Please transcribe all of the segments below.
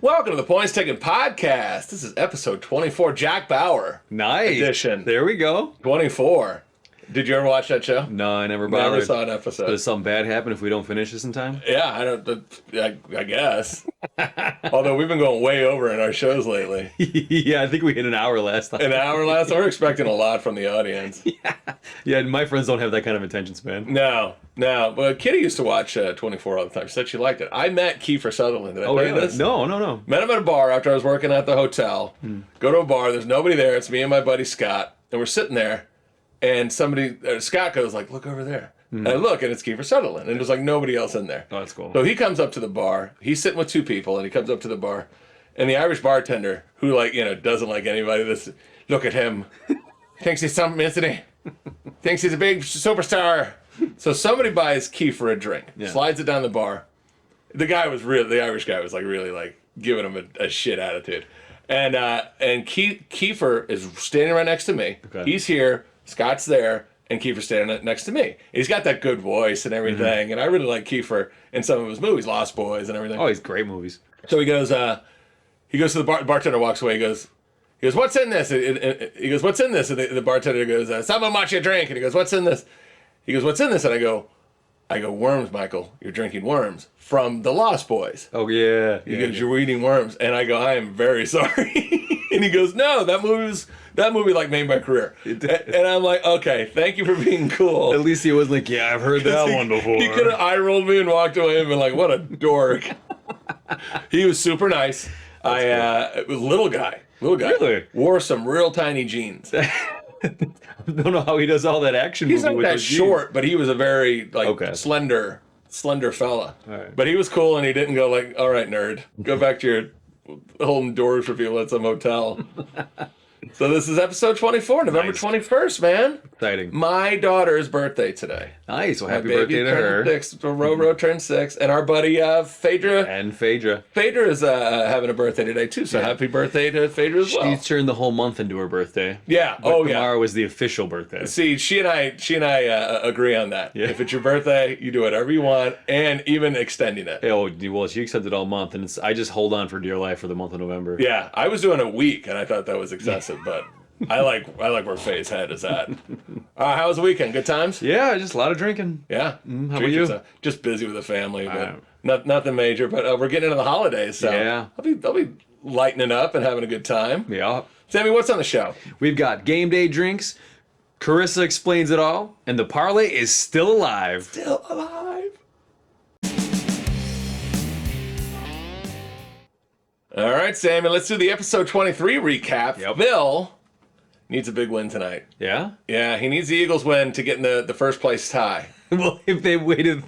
Welcome to the Points Taken Podcast. This is episode 24, Jack Bauer Nice. edition. There we go. 24. Did you ever watch that show? No, I never bothered. Never saw an episode. Does something bad happen if we don't finish this in time? Yeah, I guess. Although we've been going way over in our shows lately. Yeah, I think we hit an hour last time. An hour last, we're expecting a lot from the audience. Yeah, my friends don't have that kind of attention span. No. But Kitty used to watch 24 all the time. She said she liked it. I met Kiefer Sutherland. Did I tell you this? No. Met him at a bar after I was working at the hotel. Go to a bar. There's nobody there. It's me and my buddy Scott. And we're sitting there. And Scott goes like, look over there. And I look, and it's Kiefer Sutherland. And there's like nobody else in there. Oh, that's cool. So he comes up to the bar. He's sitting with two people, and he comes up to the bar. And the Irish bartender, who doesn't like anybody, look at him. Thinks he's something, isn't he? Thinks he's a big superstar. So somebody buys Kiefer a drink, slides it down the bar. The Irish guy was really giving him a shit attitude. And Kiefer is standing right next to me. Okay. He's here, Scott's there, and Kiefer's standing next to me. He's got that good voice and everything, and I really like Kiefer in some of his movies, Lost Boys and everything. Oh, he's great movies. So he goes to the bartender, walks away, he goes, what's in this? He goes, what's in this? And the bartender goes, someone bought you a drink. And he goes, what's in this? He goes, what's in this? And I go, worms, Michael. You're drinking worms from the Lost Boys. Oh, yeah. He goes, you're eating worms. And I go, I am very sorry. And he goes, no, that movie made my career. And I'm like, okay, thank you for being cool. At least he was like, yeah, I've heard that one before. He could have eye-rolled me and walked away and been like, what a dork. He was super nice. It was a little guy. Really? Wore some real tiny jeans. I don't know how he does all that action. He's movie not with that those short, but he was a very Okay. slender fella. Right. But he was cool, and he didn't go like, all right, nerd, go back to your holding doors for people at some hotel. So this is episode 24, November 21st, man. Exciting. My daughter's birthday today. Nice. Well, happy My baby birthday to her. turned 6, Roro turned 6, and our buddy Phaedra. And Phaedra. Phaedra is having a birthday today too, so happy birthday to Phaedra as well. She's turned the whole month into her birthday. Yeah. But tomorrow is the official birthday. See, she and I agree on that. Yeah. If it's your birthday, you do whatever you want, and even extending it. Oh, well, she accepted all month, and I just hold on for dear life for the month of November. Yeah, I was doing a week, and I thought that was excessive, but I like where Faye's head is at. How was the weekend? Good times? Yeah, just a lot of drinking. Yeah. How about you? Just busy with the family, but nothing major. But we're getting into the holidays, so Yeah. I'll be lightening up and having a good time. Yeah. Sammy, what's on the show? We've got game day drinks, Carissa explains it all, and the parlay is still alive. Still alive. All right, Sammy, let's do the episode 23 recap. Yep. Bill needs a big win tonight. Yeah? Yeah, he needs the Eagles win to get in the first place tie. Well, if they waited,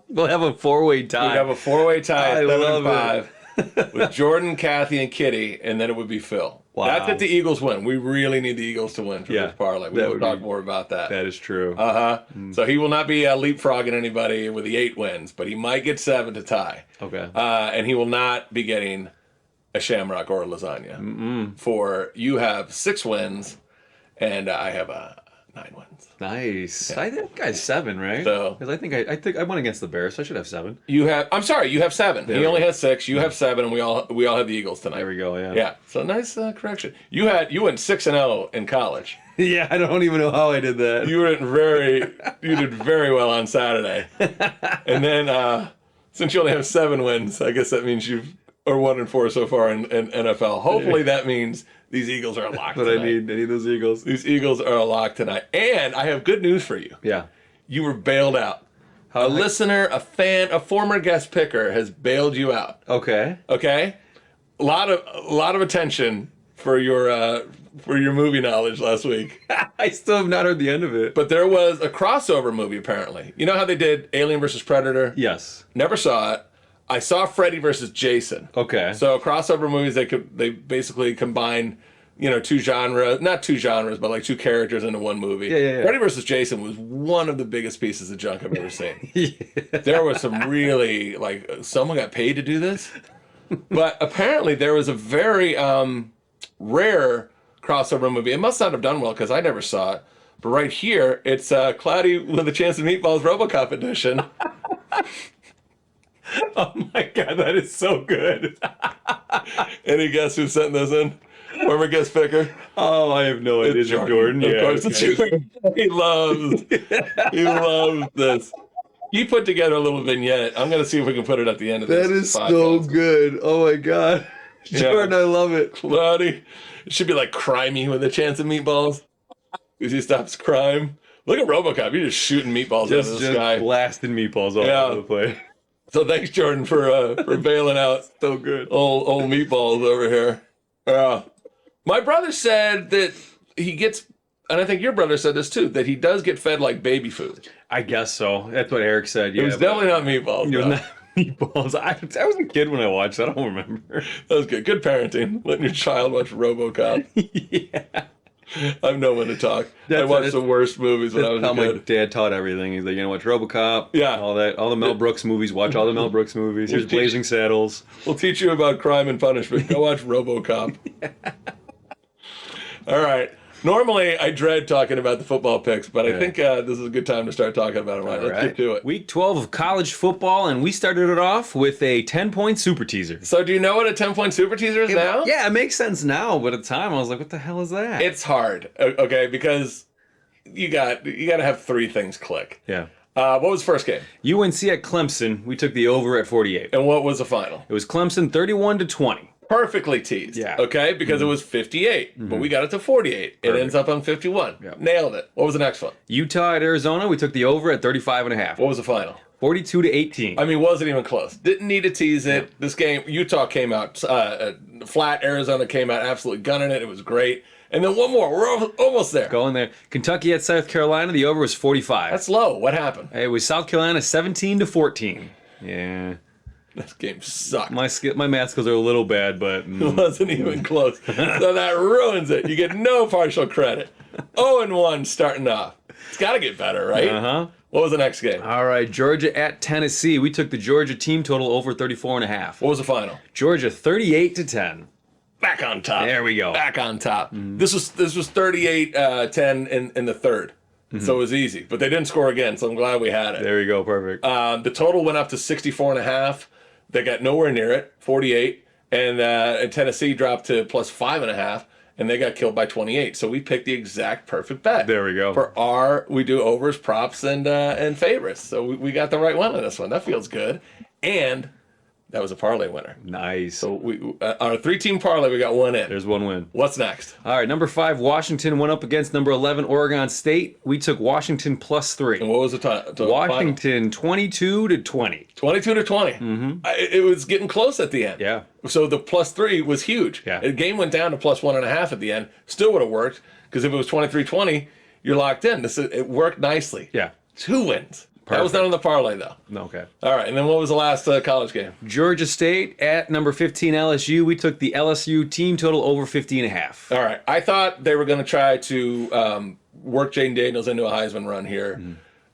we'll have a four-way tie. We'd have a four-way tie I at 7 love and 5 with Jordan, Kathy, and Kitty, and then it would be Phil. Wow. That's if the Eagles win. We really need the Eagles to win for this parlay. We'll talk more about that. That is true. So he will not be leapfrogging anybody with the 8 wins, but he might get 7 to tie. Okay. And he will not be getting a shamrock or a lasagna. For you have 6 wins, and I have 9 wins. Nice. Yeah. I think I have 7, right? So, because I think I went against the Bears, so I should have 7. You have 7. He only has 6. You have 7, and we all have the Eagles tonight. There we go. Yeah. Yeah. So nice correction. You went 6-0 in college. Yeah, I don't even know how I did that. You did very well on Saturday, and then since you only have 7 wins, I guess that means you are 1-4 so far in NFL. Hopefully that means these Eagles are a lock tonight. But I need those Eagles. These Eagles are a lock tonight. And I have good news for you. Yeah. You were bailed out. A listener, a fan, a former guest picker has bailed you out. Okay. Okay? A lot of attention for your movie knowledge last week. I still have not heard the end of it. But there was a crossover movie apparently. You know how they did Alien vs. Predator? Yes. Never saw it. I saw Freddy vs. Jason. Okay. So crossover movies, they basically combine, not 2 genres, but like 2 characters into one movie. Yeah. Freddy vs. Jason was one of the biggest pieces of junk I've ever seen. There was some really, someone got paid to do this. But apparently there was a very rare crossover movie. It must not have done well because I never saw it. But right here, it's Cloudy with a Chance of Meatballs RoboCop edition. Oh my God, that is so good. Any guess who sent this in? Former guest picker? Oh, I have no idea. It's Jordan. Of Yeah, course it's Jordan. He loves this. He put together a little vignette. I'm going to see if we can put it at the end of this That is podcast. so good. Oh my god. Jordan, I love it. Cloudy. It should be like Crimey with a chance of meatballs. Because he stops crime. Look at RoboCop. You're just shooting meatballs out of the Just sky. blasting meatballs all over the place. So thanks, Jordan, for bailing out So good. old meatballs over here. My brother said that he gets, and I think your brother said this too, that he does get fed like baby food. I guess so. That's what Eric said. Yeah, It was definitely not meatballs. it was though. not meatballs. I was a kid when I watched. I don't remember. That was good. Good parenting. Letting your child watch RoboCop. Yeah. I've no one to talk. I That's- watched the worst movies when I was How a my kid. dad taught everything. He's like, watch RoboCop. Yeah. All the Mel Brooks movies. Watch all the Mel Brooks movies. Here's Blazing Saddles. We'll teach you about crime and punishment. Go watch RoboCop. All right. Normally, I dread talking about the football picks, but I think this is a good time to start talking about them. All right, let's get to it. Week 12 of college football, and we started it off with a 10-point super teaser. So, do you know what a 10-point super teaser is now? Yeah, it makes sense now, but at the time I was like, what the hell is that? It's hard, okay, because you got to have three things click. Yeah. What was the first game? UNC at Clemson, we took the over at 48. And what was the final? It was Clemson 31-20. Perfectly teased. Yeah. Okay, because it was 58, but we got it to 48. It ends up on 51. Yep. Nailed it. What was the next one? Utah at Arizona, we took the over at 35.5. What was the final? 42-18. I mean, wasn't even close. Didn't need to tease it. This game, Utah came out flat. Arizona came out absolutely gunning it. It was great. And then one more. We're almost there. Going there. Kentucky at South Carolina, the over was 45. That's low. What happened? It was South Carolina 17-14. Yeah. This game sucked. My math skills are a little bad, but It wasn't even close. So that ruins it. You get no partial credit. 0-1 starting off. It's got to get better, right? uh-huh. What was the next game? All right, Georgia at Tennessee. We took the Georgia team total over 34.5. What was the final? Georgia 38-10. Back on top. There we go. Back on top. This was 38-10 in the third. So it was easy. But they didn't score again, so I'm glad we had it. There we go. Perfect. The total went up to 64.5. They got nowhere near it, 48. And Tennessee dropped to plus 5.5, and they got killed by 28. So we picked the exact perfect bet. There we go. We do overs, props, and favorites. So we got the right one on this one. That feels good. And that was a parlay winner. Nice. So we our 3-team parlay, we got one in. There's one win. What's next? All right, number 5, Washington went up against number 11, Oregon State. We took Washington plus 3. And what was the time? Washington 22-20. 22-20. It was getting close at the end. Yeah. So the plus 3 was huge. Yeah. The game went down to plus 1.5 at the end. Still would have worked, because if it was 23-20, you're locked in. It worked nicely. Yeah. 2 wins. That was Perfect. not on the parlay, though. Okay. All right, and then what was the last college game? Georgia State at number 15, LSU. We took the LSU team total over 50.5. All right, I thought they were going to try to work Jaden Daniels into a Heisman run here,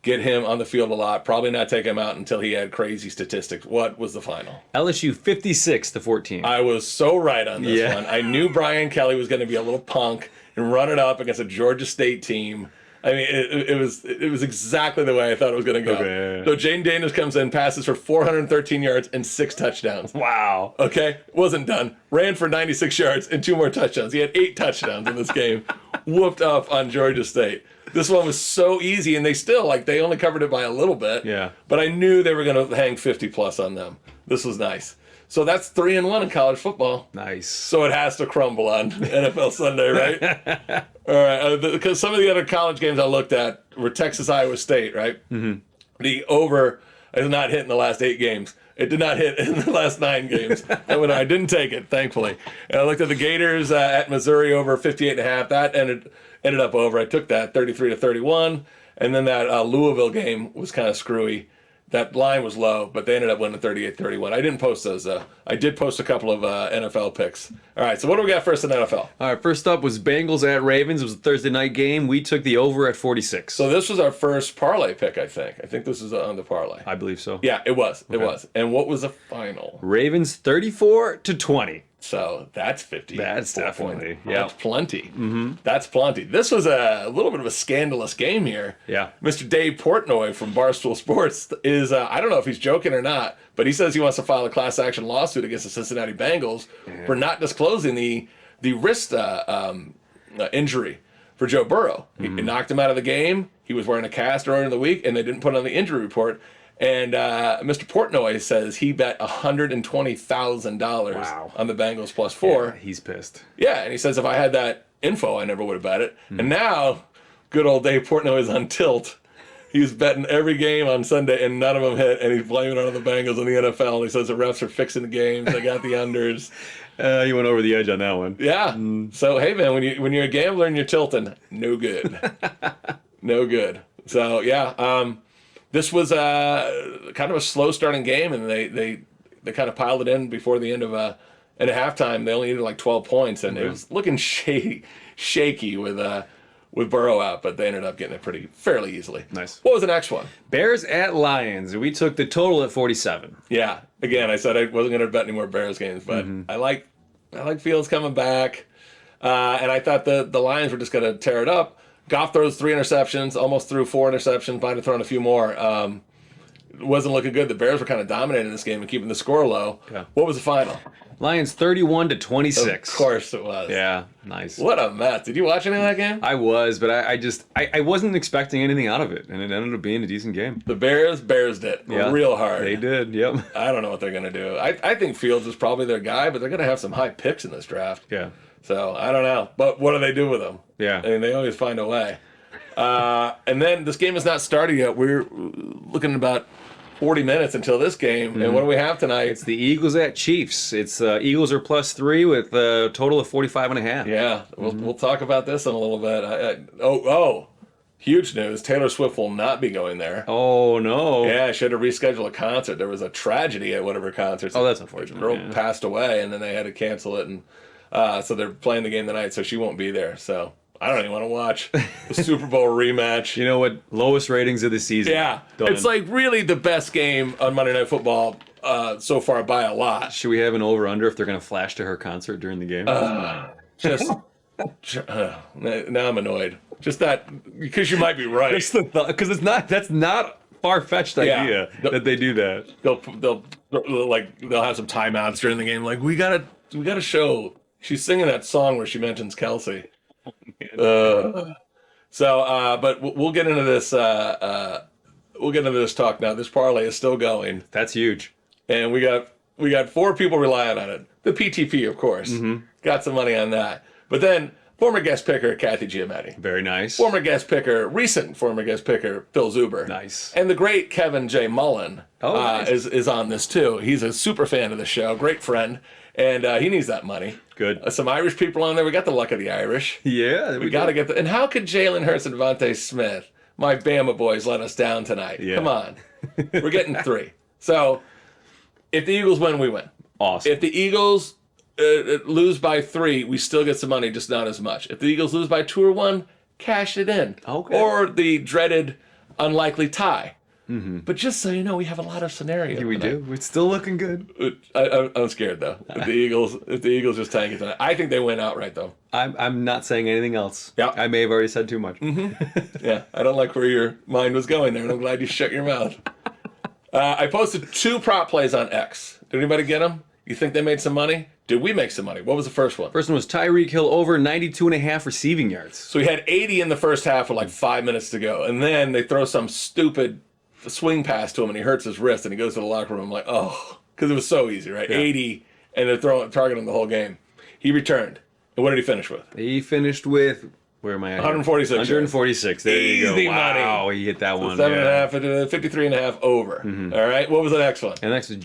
get him on the field a lot, probably not take him out until he had crazy statistics. What was the final? LSU 56-14. I was so right on this Yeah. one. I knew Brian Kelly was going to be a little punk and run it up against a Georgia State team. I mean, it was exactly the way I thought it was going to go. Okay, yeah. So Jaden Daniels comes in, passes for 413 yards and 6 touchdowns. Wow. Okay, wasn't done. Ran for 96 yards and 2 more touchdowns. He had 8 touchdowns in this game. Whooped up on Georgia State. This one was so easy, and they only covered it by a little bit. Yeah. But I knew they were going to hang 50 plus on them. This was nice. So that's 3-1 in college football. Nice. So it has to crumble on NFL Sunday, right? All right, because some of the other college games I looked at were Texas, Iowa State, right? Mm-hmm. The over has not hit in the last 8 games. It did not hit in the last 9 games. And when I didn't take it, thankfully. And I looked at the Gators at Missouri over 58.5. That ended up over. I took that 33-31. And then that Louisville game was kind of screwy. That line was low, but they ended up winning 38-31. I didn't post those, though. I did post a couple of NFL picks. All right, so what do we got first in NFL? All right, first up was Bengals at Ravens. It was a Thursday night game. We took the over at 46. So this was our first parlay pick, I think. I think this is on the parlay. I believe so. Yeah, it was. It was. And what was the final? Ravens 34-20. So that's 50. That's definitely, That's plenty. That's plenty. This was a little bit of a scandalous game here. Yeah. Mr. Dave Portnoy from Barstool Sports is, I don't know if he's joking or not, but he says he wants to file a class action lawsuit against the Cincinnati Bengals for not disclosing the wrist injury for Joe Burrow. He knocked him out of the game. He was wearing a cast earlier in the week, and they didn't put it on the injury report. And Mr. Portnoy says he bet $120,000 on the Bengals +4. Yeah, he's pissed. Yeah, and he says if I had that info, I never would have bet it. And now, good old Dave Portnoy is on tilt. He's betting every game on Sunday, and none of them hit, and he's blaming it on the Bengals and the NFL. He says the refs are fixing the games. They got the unders. You went over the edge on that one. Yeah. So hey, man, when you're a gambler and you're tilting, no good, no good. So yeah, this was kind of a slow starting game, and they kind of piled it in before the end of and at halftime they only needed like 12 points, and it was looking shaky with Burrow out, but they ended up getting it fairly easily. Nice. What was the next one? Bears at Lions. We took the total at 47. Yeah. Again, I said I wasn't going to bet any more Bears games, but I like Fields coming back, and I thought the Lions were just going to tear it up. Goff throws 3 interceptions, almost threw 4 interceptions, might have thrown a few more. It wasn't looking good. The Bears were kind of dominating this game and keeping the score low. Yeah. What was the final? Lions 31-26. Of course it was. Yeah, nice. What a mess. Did you watch any of that game? I was, but I wasn't expecting anything out of it, and it ended up being a decent game. The Bears it real hard. They did, yep. I don't know what they're going to do. I think Fields is probably their guy, but they're going to have some high picks in this draft. Yeah. So I don't know. But what do they do with them? Yeah. I mean, they always find a way. And then this game has not started yet. We're looking at about 40 minutes until this game. And what do we have tonight? It's the Eagles at Chiefs. It's Eagles are +3 with a total of 45.5. Yeah, we'll talk about this in a little bit. Huge news. Taylor Swift will not be going there. Oh, no. Yeah, she had to reschedule a concert. There was a tragedy at one of her concerts. Oh, that's unfortunate. The girl Yeah. passed away, and then they had to cancel it. And so they're playing the game tonight, so she won't be there. So I don't even want to watch the Super Bowl rematch. You know what? Lowest ratings of the season. Yeah, Done. it's like really the best game on Monday Night Football so far by a lot. Should we have an over-under if they're going to flash to her concert during the game? Now I'm annoyed. Just that, because you might be right. Because that's not far-fetched idea that they do that. They'll have some timeouts during the game. Like we gotta show. She's singing that song where she mentions Kelsey. But we'll get into this. We'll get into this talk now. This parlay is still going, That's huge. and we got 4 people relying on it. The PTP, of course, got some money on that. But then former guest picker Kathy Giamatti, Very nice. recent former guest picker Phil Zuber, Nice. and the great Kevin J. Mullen Nice. is on this too. He's a super fan of the show, great friend, and he needs that money. Good. Some Irish people on there. We got the luck of the Irish. Yeah. We got to get the. And how could Jalen Hurts and Devontae Smith, my Bama boys, let us down tonight? Yeah. Come on. We're getting 3. So if the Eagles win, we win. Awesome. If the Eagles lose by 3, we still get some money, just not as much. If the Eagles lose by 2 or 1, cash it in. Okay. Or the dreaded unlikely tie. But just so you know, we have a lot of scenarios. We tonight. do. It's still looking good. I'm scared though. If the Eagles just tank it tonight, I think they win outright though. I'm not saying anything else. Yeah. I may have already said too much. Yeah, I don't like where your mind was going there, and I'm glad you shut your mouth. I posted 2 prop plays on X. Did anybody get them? You think they made some money? Did we make some money? What was the first one? First one was Tyreek Hill over 92.5 receiving yards. So he had 80 in the first half with like 5 minutes to go, and then they throw some stupid swing pass to him, and he hurts his wrist, and he goes to the locker room. I'm like, oh, because it was so easy, right? Yeah. 80, and they're targeting him the whole game. He returned, and what did he finish with? He finished with, where am I at? 146 yards. 146. There you go. Easy Wow, money. he hit that one. 7.5, 53.5 over. All right, what was the next one? And next is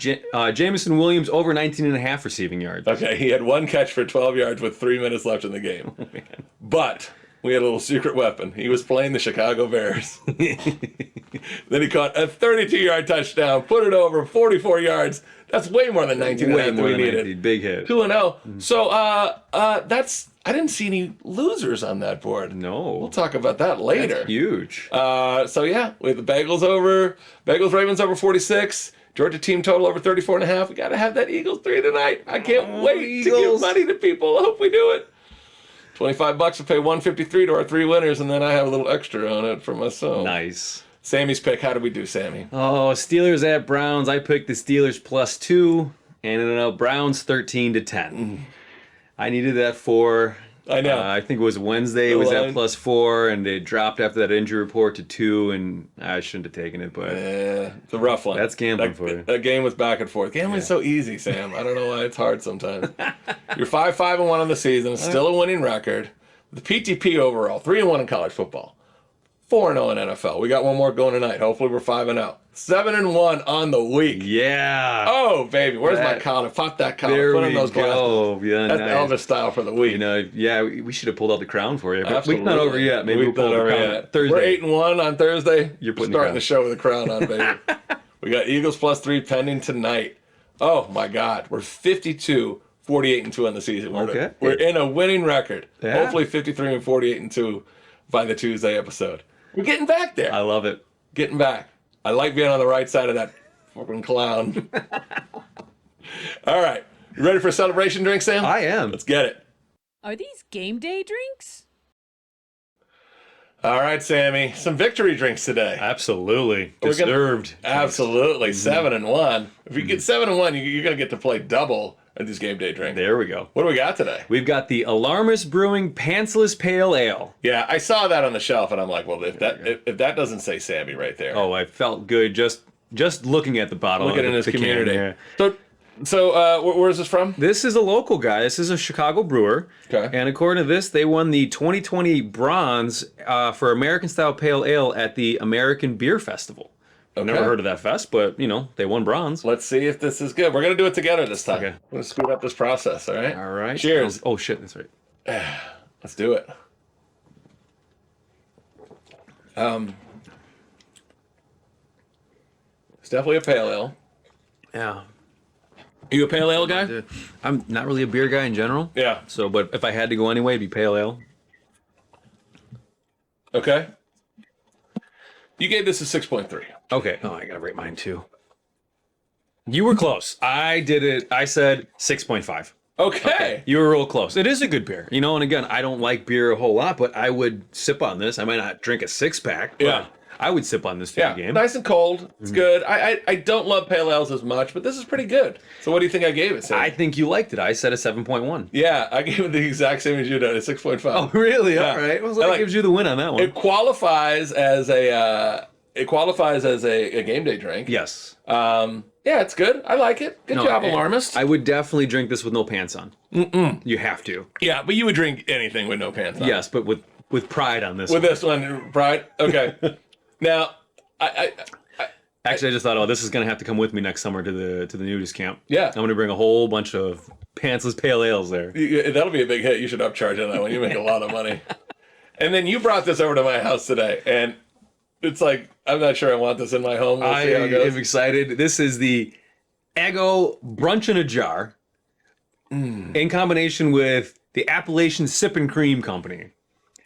Jamison Williams over 19.5 receiving yards. Okay, he had 1 catch for 12 yards with 3 minutes left in the game. But we had a little secret weapon. He was playing the Chicago Bears. Then he caught a 32-yard touchdown, put it over 44 yards. That's way more than 19 Way that more we than needed. 19. Big hit. 2-0. So that's I didn't see any losers on that board. No. We'll talk about that later. Huge. So yeah, we had the Bengals Ravens over 46. Georgia team total over 34.5. We got to have that Eagles 3 tonight. I can't wait to give Eagles. money to people. I hope we do it. $25 to pay 153 to our 3 winners, and then I have a little extra on it for myself. Nice. Sammy's pick. How did we do, Sammy? Oh, Steelers at Browns. I picked the Steelers +2, and ended up Browns 13-10. I needed that for. I know. I think it was Wednesday. It was at +4, and it dropped after that injury report to 2, and I shouldn't have taken it, but Yeah, it's a rough one. That's gambling for you. That game was back and forth. Gambling's so easy, Sam. I don't know why it's hard sometimes. You're 5-5-1 on the season, still a winning record. The PTP overall, 3-1 in college football, 4-0 in NFL. We got one more going tonight. Hopefully we're 5-0. 7-1 on the week. yeah. Oh baby, where's my That- collar? Pop that collar. there Put we in those glasses. go. Yeah, That's nice. Elvis style for the week. You know, yeah, we should have pulled out the crown for you, but Absolutely. week's not over yet. Maybe we'll Week's pull not out the over crown yet. Thursday. We're 8-1 on Thursday. You're We're putting starting the the show with a crown on, baby. We got Eagles +3 pending tonight. Oh my God, we're 52, 48-2 on the season. Okay. We're in a winning record. Yeah. Hopefully 53 and 48-2 by the Tuesday episode. We're getting back there. I love it. Getting back. I like being on the right side of that fucking clown. All right, you ready for a celebration drink, Sam? I am. Let's get it. Are these game day drinks? All right, Sammy. Some victory drinks today. Absolutely. We're gonna- Deserved. Absolutely, 7-1. If you get 7-1, you're gonna get to play double at this game day drink. There we go. What do we got today? We've got the Alarmist Brewing Pantsless Pale Ale. Yeah, I saw that on the shelf, and I'm like, well, if that doesn't say Sammy right there, Oh, I felt good just looking at the bottle. look at it in the his can, community. yeah. So, where's this from? This is a local guy. This is a Chicago brewer. Okay. And according to this, they won the 2020 bronze for American Style Pale Ale at the American Beer Festival. I've never Okay. heard of that fest, but, you know, they won bronze. Let's see if this is good. We're gonna do it together this time. Okay. We're gonna speed up this process. All right. All right. Cheers. Oh, shit. That's right. Let's do it. It's definitely a pale ale. Yeah. You a pale ale guy? Dude, I'm not really a beer guy in general. Yeah. So, but if I had to go anyway, it'd be pale ale. Okay. You gave this a 6.3. Okay. Oh, I gotta rate mine too. You were close. I did it. I said 6.5. Okay. You were real close. It is a good beer, you know. And again, I don't like beer a whole lot, but I would sip on this. I might not drink a 6-pack. But Yeah. I would sip on this for Yeah, the game. nice and cold. It's good. I don't love pale ales as much, but this is pretty good. So what do you think I gave it, Sam? I think you liked it. I said a 7.1. Yeah, I gave it the exact same as you did, a 6.5. Oh, really? Yeah. All right. Well, I that like- gives you the win on that one. It qualifies as a game day drink. Yes. Yeah, it's good. I like it. Good No, job, and Alarmist. I would definitely drink this with no pants on. You have to. Yeah, but you would drink anything with no pants on. Yes, but with pride on this With one. this one, right? Okay. Now, I Actually, I just thought, oh, this is gonna have to come with me next summer to the nudist camp. Yeah. I'm gonna bring a whole bunch of pantsless pale ales there. that'll be a big hit. You should upcharge on that one. You make a lot of money. And then you brought this over to my house today, and it's like, I'm not sure I want this in my home. We'll I see how it goes. am excited. This is the Eggo Brunch in a Jar in combination with the Appalachian Sip and Cream Company.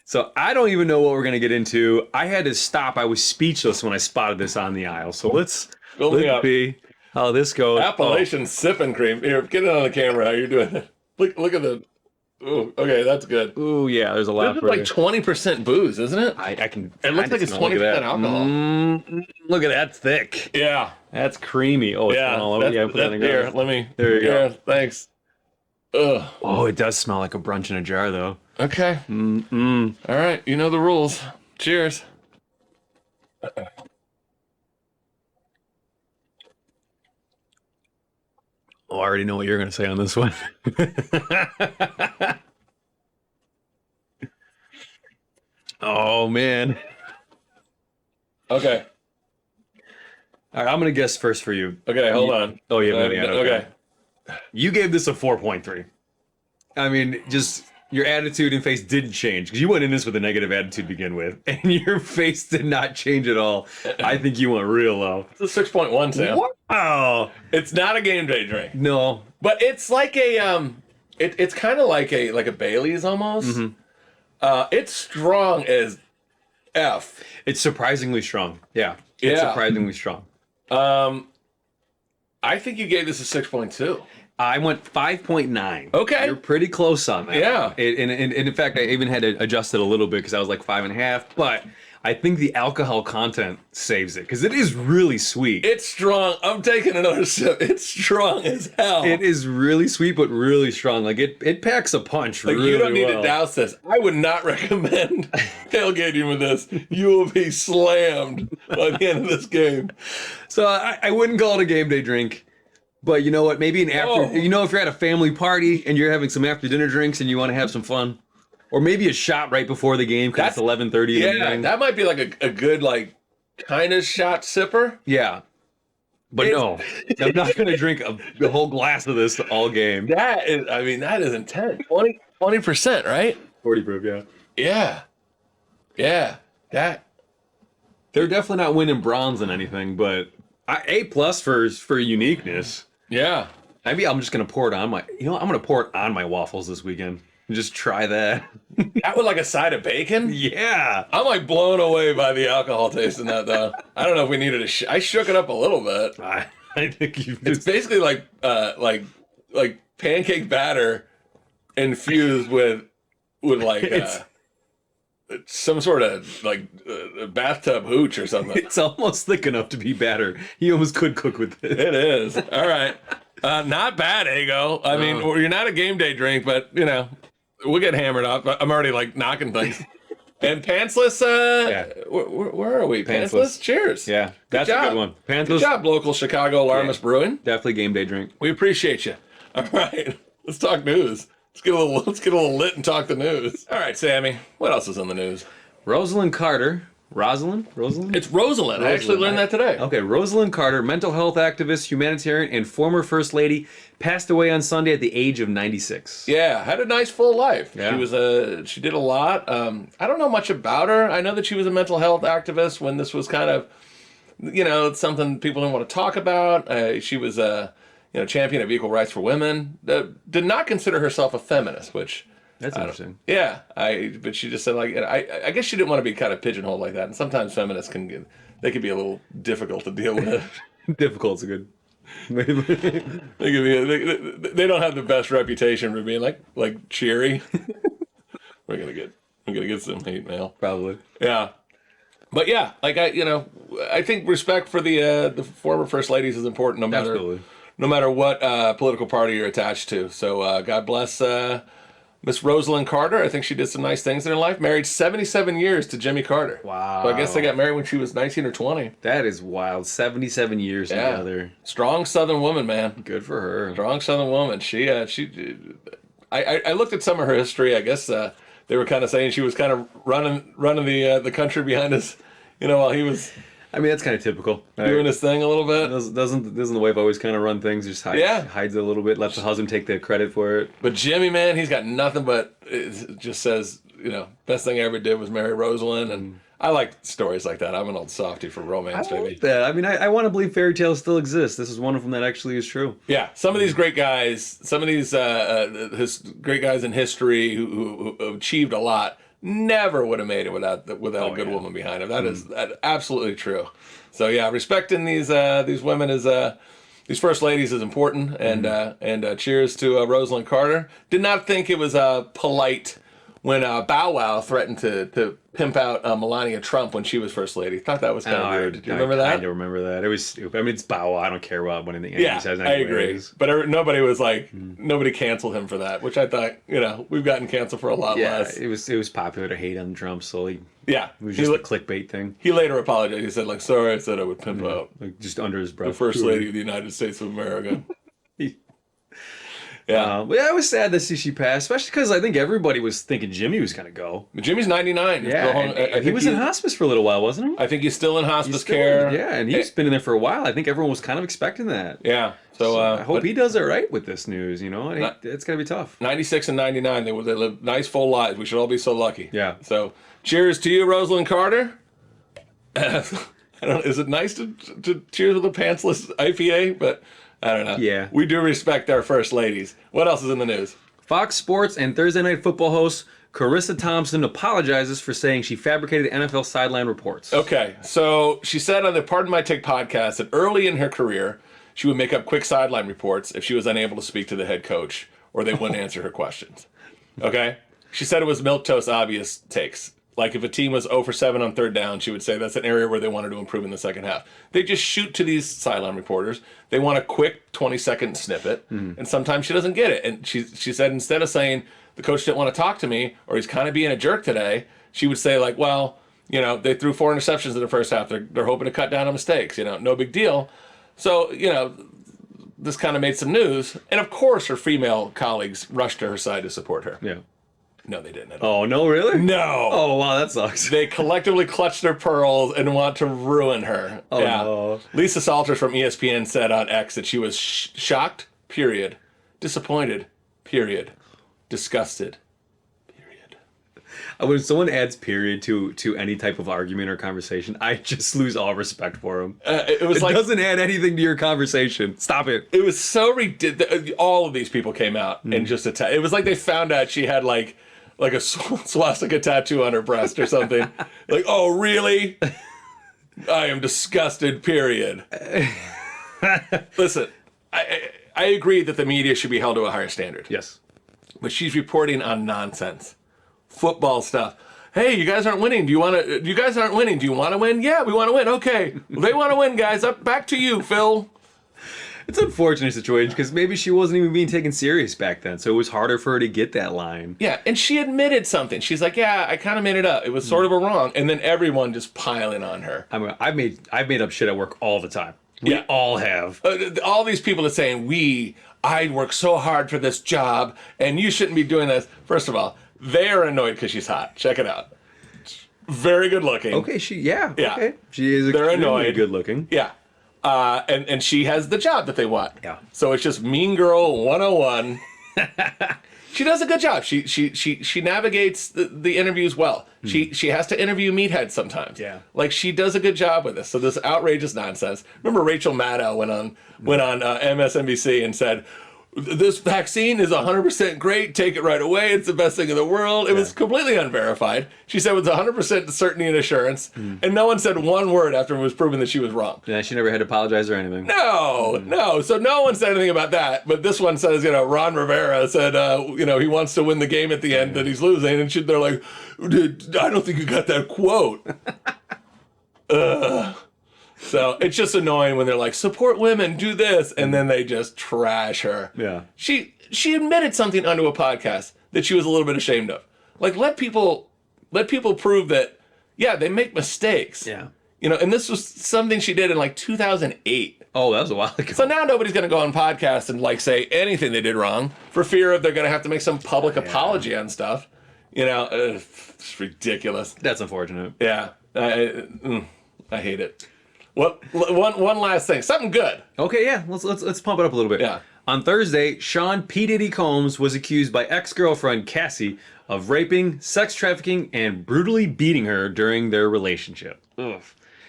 So I don't even know what we're gonna get into. I had to stop. I was speechless when I spotted this on the aisle. So let's see how this goes. Appalachian sipping cream. Here, get it on the camera. How you doing it? Look at the. Ooh, okay, that's good. Oh, ooh, yeah. There's a lot This is for like you. 20% booze, isn't it? I can. It looks like it's 20% alcohol. Look at that thick. Yeah, That's creamy. Oh, it's yeah. going all over. Yeah, put that in the here. glass. Let me. There you go. Yeah, thanks. Ugh. Oh, it does smell like a brunch in a jar, though. Okay. All right, you know the rules. Cheers. Oh, I already know what you're going to say on this one. Oh, man. Okay. All right, I'm going to guess first for you. Okay, hold on. Oh, you haven't yet, Okay. You gave this a 4.3. I mean, just your attitude and face didn't change because you went in this with a negative attitude to begin with, and your face did not change at all. I think you went real low. It's a 6.1, Sam. Wow. It's not a game day drink, No. but it's like a it's kind of like a Bailey's almost. It's strong as F. It's surprisingly strong. Yeah. It's Yeah. surprisingly strong. I think you gave this a 6.2. I went 5.9. Okay. You're pretty close on that. Yeah. And in fact, I even had to adjust it a little bit because I was like 5.5. But I think the alcohol content saves it because it is really sweet. It's strong. I'm taking another sip. It's strong as hell. It is really sweet, but really strong. Like it packs a punch. Like, really you don't need well. to douse this. I would not recommend tailgating with this. You will be slammed by the end of this game. So I wouldn't call it a game day drink. But you know what? Maybe an after. Oh. You know, if you're at a family party and you're having some after dinner drinks and you want to have some fun, or maybe a shot right before the game because it's 11:30. Yeah, that might be like a good, like, kind of shot sipper. Yeah. But no, I'm not going to drink a whole glass of this all game. That is, I mean, that is intense. 20%, right? 40 proof, yeah. Yeah. Yeah. That. They're definitely not winning bronze in anything, but A+ for uniqueness. Yeah. Maybe I'm just going to pour it on my, I'm going to pour it on my waffles this weekend and just try that. That with like a side of bacon? Yeah. I'm like blown away by the alcohol taste in that, though. I don't know if we needed I shook it up a little bit. I think you've It's basically like pancake batter infused with like some sort of like bathtub hooch or something. It's almost thick enough to be batter. You almost could cook with it. It is. All right. Not bad, Ego. I mean, you're not a game day drink, but we'll get hammered up. I'm already like knocking things. And Pantsless, where are we? Pantsless. Cheers. Yeah, that's a good one. Good Pantsless, job, local Chicago Alarmist Brewing. definitely game day drink. We appreciate you. All right, let's talk news. Let's get a little lit and talk the news. All right, Sammy, what else is in the news? Rosalind Carter. Rosalind? It's Rosalind. I actually learned that today. Okay, Rosalind Carter, mental health activist, humanitarian, and former First Lady, passed away on Sunday at the age of 96. Yeah, had a nice full life. Yeah. She did a lot. I don't know much about her. I know that she was a mental health activist when this was kind of, it's something people didn't want to talk about. She was a, champion of equal rights for women. Did not consider herself a feminist, which That's interesting. yeah, but she just said like I guess she didn't want to be kind of pigeonholed like that. And sometimes feminists can be a little difficult to deal with. Difficult's a good. They don't have the best reputation for being like cheery. We're gonna get some hate mail. Probably. Yeah, but yeah, like I think respect for the former first ladies is important no matter what political party you're attached to. So God bless Miss Rosalind Carter. I think she did some nice things in her life. Married 77 years to Jimmy Carter. Wow. So I guess they got married when she was 19 or 20. That is wild. 77 years together. Strong Southern woman, man. Good for her. Strong Southern woman. I looked at some of her history. I guess they were kind of saying she was kind of running the country behind us, while he was I mean, that's kind of typical. doing his thing a little bit. Doesn't the wife always kind of run things? Just hides it a little bit, lets the husband take the credit for it. But Jimmy, man, he's got nothing but it just says, best thing I ever did was marry Rosalind, and I like stories like that. I'm an old softie for romance, baby. I mean, I want to believe fairy tales still exist. This is one of them that actually is true. Yeah, some of these great guys, great guys in history who achieved a lot, never would have made it without a good woman behind him. That is absolutely true. So yeah, respecting these women these first ladies is important, and cheers to Rosalind Carter. Did not think it was polite when Bow Wow threatened to pimp out Melania Trump when she was first lady. Thought that was kind of weird. Did you remember that? I do remember that. It was stupid. I mean, it's Bow Wow. I don't care what anything Yeah, says. I agree. But nobody was nobody canceled him for that, which I thought, we've gotten canceled for a lot less. it was popular to hate on Trump, so it Yeah. was just a clickbait thing. He later apologized. He said, sorry, I said I would pimp out Like just under his breath. the first lady of the United States of America. Yeah. But it was sad to see she passed, especially because I think everybody was thinking Jimmy was going to go. But Jimmy's 99. Yeah, and he was in hospice for a little while, wasn't he? I think he's still in hospice care. Yeah, and he's been in there for a while. I think everyone was kind of expecting that. Yeah. So I hope he does it right with this news, It's going to be tough. 96 and 99, they live nice full lives. We should all be so lucky. Yeah. So cheers to you, Rosalind Carter. I don't know, is it nice to cheers with a pantsless IPA? But I don't know. Yeah. We do respect our first ladies. What else is in the news? Fox Sports and Thursday Night Football host Carissa Thompson apologizes for saying she fabricated NFL sideline reports. Okay, so she said on the Pardon My Take podcast that early in her career, she would make up quick sideline reports if she was unable to speak to the head coach or they wouldn't answer her questions. Okay? She said it was milquetoast obvious takes. Like if a team was 0 for 7 on third down, she would say that's an area where they wanted to improve in the second half. They just shoot to these sideline reporters. They want a quick 20-second snippet, and sometimes she doesn't get it. And she said instead of saying the coach didn't want to talk to me or he's kind of being a jerk today, she would say like, well, you know, they threw 4 interceptions in the first half. They're hoping to cut down on mistakes. You know, no big deal. So, you know, this kind of made some news. And of course, her female colleagues rushed to her side to support her. Yeah. No, they didn't at all. Oh, no, really? No. Oh, wow, that sucks. They collectively clutched their pearls and want to ruin her. Oh, no. Lisa Salters from ESPN said on X that she was shocked, period. Disappointed, period. Disgusted, period. When someone adds period to any type of argument or conversation, I just lose all respect for them. It was It like doesn't add anything to your conversation. Stop it. it was so ridiculous. All of these people came out and just attacked. It was like they found out she had like a swastika tattoo on her breast or something. Like, oh, really? I am disgusted, period. Listen, I agree that the media should be held to a higher standard. Yes. But she's reporting on nonsense. Football stuff. Hey, you guys aren't winning. You guys aren't winning. Do you want to win? Yeah, we want to win. Okay. Well, they want to win, guys. Back to you, Phil. It's an unfortunate situation because maybe she wasn't even being taken serious back then, so it was harder for her to get that line. Yeah, and she admitted something. She's like, yeah, I kind of made it up. It was sort of a wrong. And then everyone just piling on her. I mean, I've made up shit at work all the time. We Yeah. all have. All these people that saying, I work so hard for this job, and you shouldn't be doing this. First of all, they are annoyed because she's hot. Check it out. Very good looking. Okay, Yeah. okay. She is They're extremely annoyed. good looking. Yeah. And she has the job that they want. Yeah. So it's just Mean Girl 101. She does a good job. She navigates the interviews well. She has to interview meatheads sometimes. Yeah. Like she does a good job with this. So this outrageous nonsense. Remember Rachel Maddow went on MSNBC and said, this vaccine is 100% great. Take it right away. It's the best thing in the world. It was completely unverified. She said it was 100% certainty and assurance. And no one said one word after it was proven that she was wrong. Yeah, she never had to apologize or anything. No. So no one said anything about that. But this one says, Ron Rivera said, he wants to win the game at the end that he's losing. And they're like, I don't think you got that quote. So it's just annoying when they're like, support women, do this. And then they just trash her. Yeah. She admitted something onto a podcast that she was a little bit ashamed of. Like, let people prove that, yeah, they make mistakes. Yeah. And this was something she did in like 2008. Oh, that was a while ago. So now nobody's going to go on podcasts and like say anything they did wrong for fear of they're going to have to make some public apology on stuff. It's ridiculous. That's unfortunate. Yeah. I hate it. One last thing. Something good. Okay, yeah. Let's pump it up a little bit. Yeah. On Thursday, Sean P. Diddy Combs was accused by ex-girlfriend Cassie of raping, sex trafficking, and brutally beating her during their relationship. Ugh.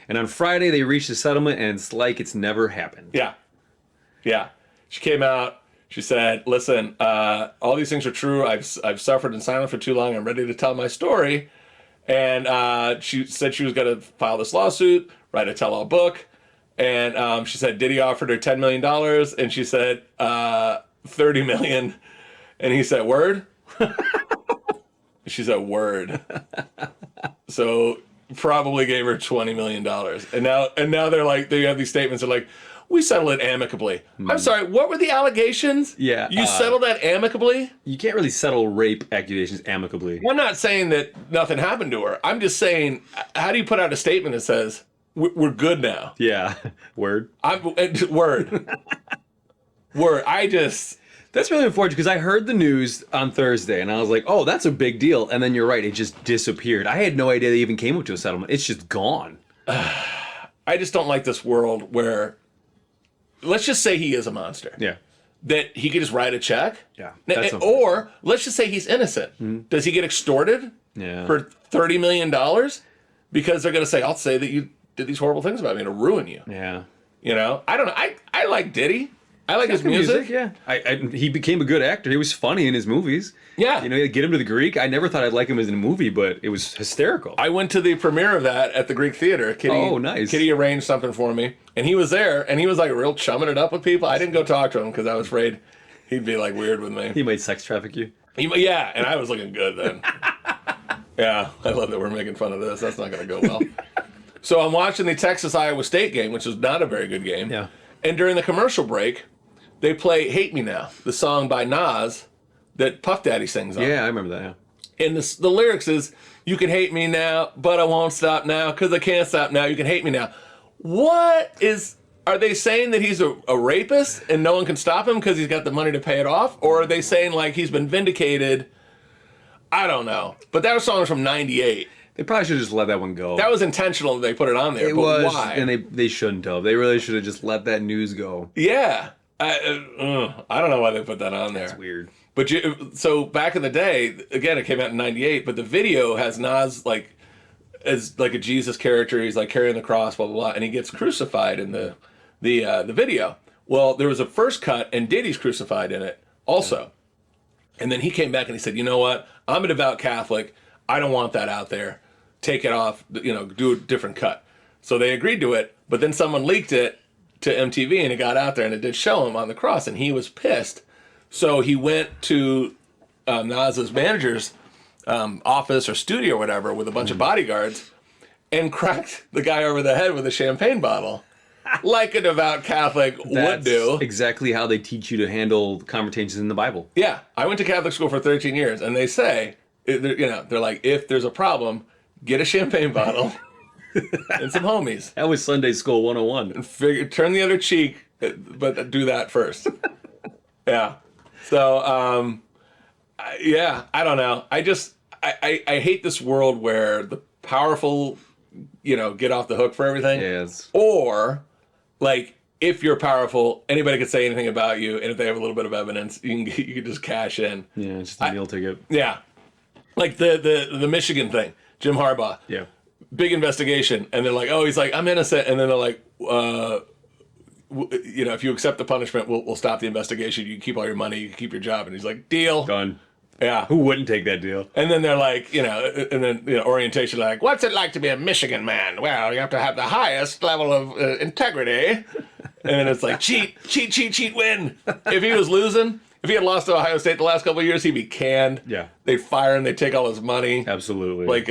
And on Friday, they reached a settlement, and it's like it's never happened. Yeah. She came out. She said, listen, all these things are true. I've suffered in silence for too long. I'm ready to tell my story. And she said she was going to file this lawsuit, write a tell-all book. And she said Diddy offered her $10 million. And she said $30 million. And he said, word? She said, word. So probably gave her $20 million. And now they're like, they have these statements. They're like, we settled it amicably. I'm sorry, what were the allegations? Yeah, You settled that amicably? You can't really settle rape accusations amicably. I'm not saying that nothing happened to her. I'm just saying, how do you put out a statement that says, we're good now? Yeah. Word. Word. Word. That's really unfortunate because I heard the news on Thursday and I was like, oh, that's a big deal. And then you're right, it just disappeared. I had no idea they even came up to a settlement. It's just gone. I just don't like this world where, let's just say he is a monster. Yeah. That he could just write a check. Yeah. Or let's just say he's innocent. Does he get extorted for $30 million? Because they're going to say, I'll say that you did these horrible things about me to ruin you. Yeah. I don't know. I like Diddy. I like his music. Yeah. He became a good actor. He was funny in his movies. Yeah. You know, get him to the Greek. I never thought I'd like him as in a movie, but it was hysterical. I went to the premiere of that at the Greek Theater. Kitty, Oh, nice. Kitty arranged something for me, and he was there, and he was like real chumming it up with people. I didn't go talk to him because I was afraid he'd be like weird with me. He might sex traffic you. Yeah, and I was looking good then. Yeah, I love that we're making fun of this. That's not going to go well. So I'm watching the Texas-Iowa State game, which is not a very good game. Yeah. And during the commercial break, they play "Hate Me Now," the song by Nas that Puff Daddy sings on. Yeah, I remember that. Yeah. And the lyrics is, "You can hate me now, but I won't stop now, because I can't stop now. You can hate me now." Are they saying that he's a rapist and no one can stop him because he's got the money to pay it off? Or are they saying like he's been vindicated? I don't know. But that song was from '98. They probably should have just let that one go. That was intentional that they put it on there. It but was, why? and they shouldn't have. They really should have just let that news go. Yeah. I don't know why they put that on there. It's weird. But so back in the day, again, it came out in '98, but the video has Nas like as like a Jesus character. He's like carrying the cross, blah blah blah, and he gets crucified in the video. Well, there was a first cut, and Diddy's crucified in it also. And then he came back and he said, "You know what? I'm a devout Catholic. I don't want that out there. Take it off. Do a different cut." So they agreed to it, but then someone leaked it to MTV, and it got out there, and it did show him on the cross, and he was pissed. So he went to Nas's manager's office or studio or whatever with a bunch of bodyguards and cracked the guy over the head with a champagne bottle, like a devout Catholic would do. Exactly how they teach you to handle conversations in the Bible. Yeah, I went to Catholic school for 13 years, and they say, they're like, if there's a problem, get a champagne bottle and some homies. That was Sunday School 101. Turn the other cheek, but do that first. Yeah. So, I don't know. I hate this world where the powerful, get off the hook for everything. Yes. Or, like, if you're powerful, anybody can say anything about you, and if they have a little bit of evidence, you can just cash in. Yeah, it's just a meal ticket. Yeah. Like the Michigan thing, Jim Harbaugh. Yeah. Big investigation, and they're like, "Oh, he's like, I'm innocent," and then they're like, if you accept the punishment, we'll stop the investigation. You can keep all your money, you can keep your job, and he's like, "Deal." Done. Yeah. Who wouldn't take that deal? And then they're like, orientation, like, "What's it like to be a Michigan man?" Well, you have to have the highest level of integrity. And then it's like, cheat, win. If he was losing, if he had lost to Ohio State the last couple of years, he'd be canned. Yeah. They'd fire him. They'd take all his money. Absolutely. Like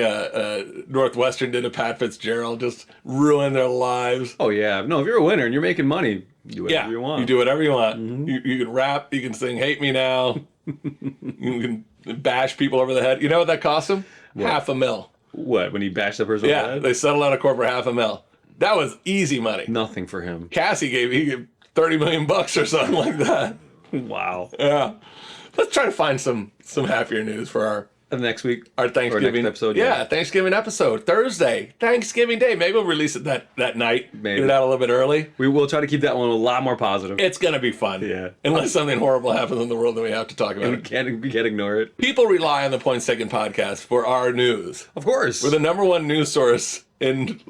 Northwestern did to Pat Fitzgerald, just ruin their lives. Oh, yeah. No, if you're a winner and you're making money, you do whatever you want. You do whatever you want. You can rap. You can sing "Hate Me Now." You can bash people over the head. You know what that cost him? $500,000. What, when he bashed that person over the Yeah, head? they settled out of court for $500,000. That was easy money. Nothing for him. Cassie gave $30 million or something like that. Wow. Yeah. Let's try to find some happier news for our Next week? Thanksgiving Or next episode? Yeah, Thanksgiving episode. Thursday. Thanksgiving Day. Maybe we'll release it that night. Maybe. Get it out a little bit early. We will try to keep that one a lot more positive. It's going to be fun. Yeah. Unless something horrible happens in the world, then we have to talk about we it. can't ignore it. People rely on the Points Taken podcast for our news. Of course. We're the number one news source in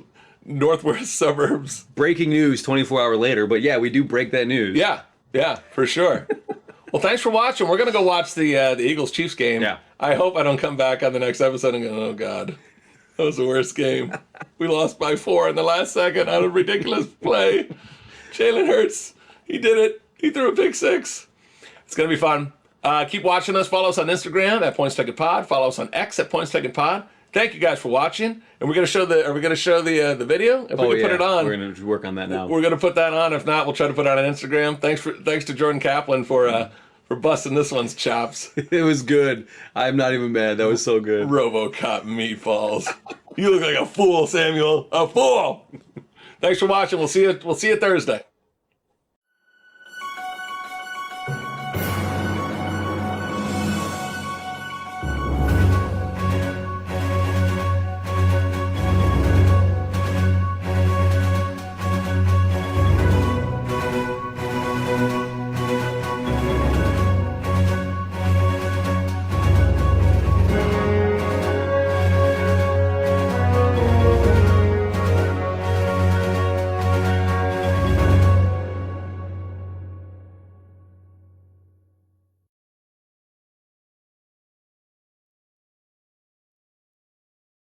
northwest suburbs. Breaking news 24 hours later, but yeah, we do break that news. Yeah, for sure. Well, thanks for watching. We're going to go watch the Eagles-Chiefs game. Yeah. I hope I don't come back on the next episode and go, "Oh, God, that was the worst game. We lost by 4 in the last second on a ridiculous play. Jalen Hurts, he did it. He threw a pick 6. It's going to be fun. Keep watching us. Follow us on Instagram at Points Taken Pod. Follow us on X at Points Taken Pod. Thank you guys for watching. And we're going to show the video? If we can put it on. We're going to work on that now. We're going to put that on. If not, we'll try to put it on Instagram. Thanks to Jordan Kaplan for busting this one's chops. It was good. I'm not even mad. That was so good. RoboCop meatballs. You look like a fool, Samuel. A fool. Thanks for watching. We'll see you Thursday.